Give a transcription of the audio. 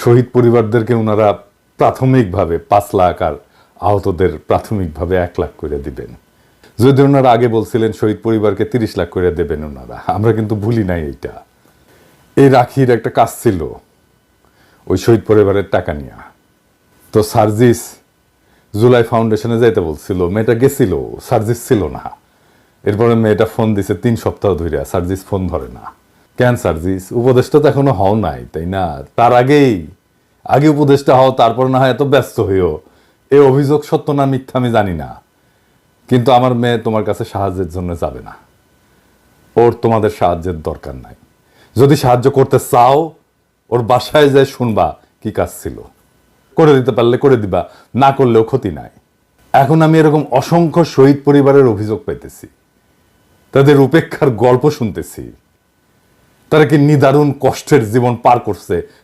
শহীদ পরিবারদেরকে ওনারা প্রাথমিকভাবে 5 লাখ আর আহতদের প্রাথমিকভাবে 1 লাখ করে দিবেন। যদি ওনারা আগে বলছিলেন শহীদ পরিবারকে 30 লাখ করে দেবেন ওনারা, আমরা কিন্তু ভুলি নাই এইটা। এই রাখির একটা কাজ ছিল ওই শহীদ পরিবারের টাকা নিয়ে। তো সার্জিস জুলাই ফাউন্ডেশনে যাইতে বলছিল, মেয়েটা গেছিল, সার্জিস ছিল না। এরপরে মেয়েটা ফোন দিছে 3 সপ্তাহ ধরে, সার্জিস ফোন ধরে না। কেন সার্জিস? উপদেশটা তো এখনো হও নাই, তাই না? তার আগে উপদেশটা হও, তারপর না হয় এত ব্যস্ত হইও। এই অভিযোগ সত্য না মিথ্যা আমি জানি না, কিন্তু আমার মেয়ে তোমার কাছে সাহায্যের জন্য যাবে না। ওর তোমাদের সাহায্যের দরকার নাই। যদি সাহায্য করতে চাও, ওর বাসায় যায় শুনবা কি কাজ ছিল। করে দিতে পারলে করে দিবা, না করলেও ক্ষতি নাই। এখন আমি এরকম অসংখ্য শহীদ পরিবারের অভিযোগ পাইতেছি, তাদের উপেক্ষার গল্প শুনতেছি। তারা কি নিদারুণ কষ্টের জীবন পার করছে,